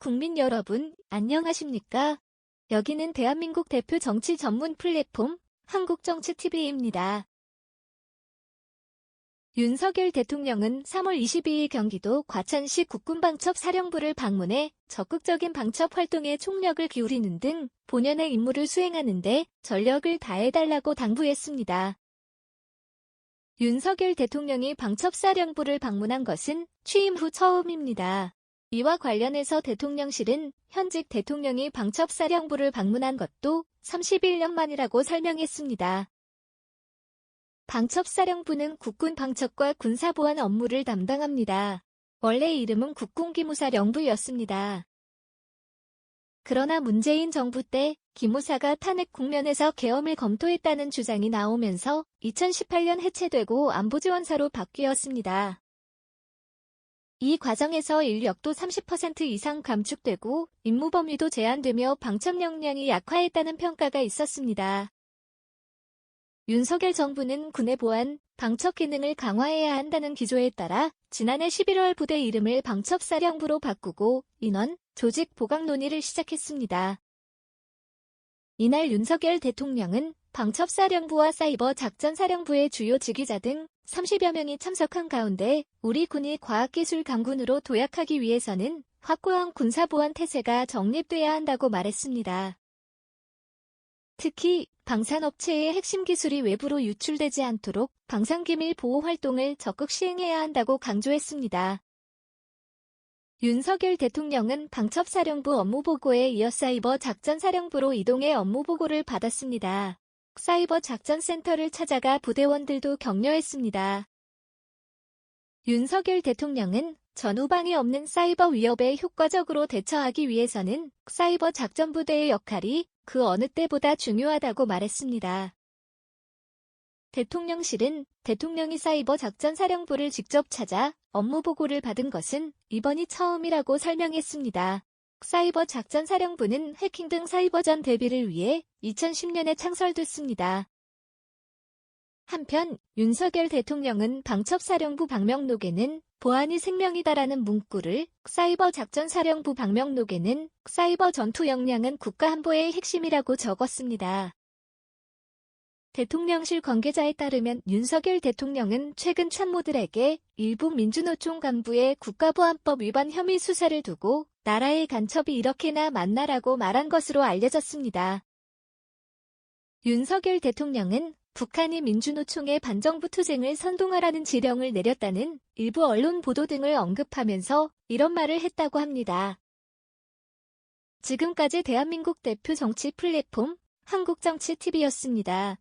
국민 여러분, 안녕하십니까? 여기는 대한민국 대표 정치 전문 플랫폼 한국정치TV입니다. 윤석열 대통령은 3월 22일 경기도 과천시 국군방첩사령부를 방문해 적극적인 방첩 활동에 총력을 기울이는 등 본연의 임무를 수행하는 데 전력을 다해달라고 당부했습니다. 윤석열 대통령이 방첩사령부를 방문한 것은 취임 후 처음입니다. 이와 관련해서 대통령실은 현직 대통령이 방첩사령부를 방문한 것도 31년 만이라고 설명했습니다. 방첩사령부는 국군 방첩과 군사보안 업무를 담당합니다. 원래 이름은 국군기무사령부였습니다. 그러나 문재인 정부 때 기무사가 탄핵 국면에서 계엄을 검토했다는 주장이 나오면서 2018년 해체되고 안보지원사로 바뀌었습니다. 이 과정에서 인력도 30% 이상 감축되고 임무 범위도 제한되며 방첩 역량이 약화했다는 평가가 있었습니다. 윤석열 정부는 군의 보안, 방첩 기능을 강화해야 한다는 기조에 따라 지난해 11월 부대 이름을 방첩사령부로 바꾸고 인원, 조직 보강 논의를 시작했습니다. 이날 윤석열 대통령은 방첩사령부와 사이버작전사령부의 주요 지휘자 등 30여 명이 참석한 가운데 우리 군이 과학기술 강군으로 도약하기 위해서는 확고한 군사보안 태세가 정립돼야 한다고 말했습니다. 특히 방산업체의 핵심 기술이 외부로 유출되지 않도록 방산기밀 보호 활동을 적극 시행해야 한다고 강조했습니다. 윤석열 대통령은 방첩사령부 업무보고에 이어 사이버작전사령부로 이동해 업무보고를 받았습니다. 사이버작전센터를 찾아가 부대원들도 격려했습니다. 윤석열 대통령은 전후방에 없는 사이버 위협에 효과적으로 대처하기 위해서는 사이버작전부대의 역할이 그 어느 때보다 중요하다고 말했습니다. 대통령실은 대통령이 사이버작전사령부를 직접 찾아 업무보고를 받은 것은 이번이 처음이라고 설명했습니다. 사이버작전사령부는 해킹 등 사이버전 대비를 위해 2010년에 창설됐습니다. 한편 윤석열 대통령은 방첩사령부 방명록에는 보안이 생명이다라는 문구를, 사이버작전사령부 방명록에는 사이버 전투 역량은 국가안보의 핵심이라고 적었습니다. 대통령실 관계자에 따르면 윤석열 대통령은 최근 참모들에게 일부 민주노총 간부의 국가보안법 위반 혐의 수사를 두고 나라의 간첩이 이렇게나 많나라고 말한 것으로 알려졌습니다. 윤석열 대통령은 북한이 민주노총의 반정부 투쟁을 선동하라는 지령을 내렸다는 일부 언론 보도 등을 언급하면서 이런 말을 했다고 합니다. 지금까지 대한민국 대표 정치 플랫폼 한국정치TV였습니다.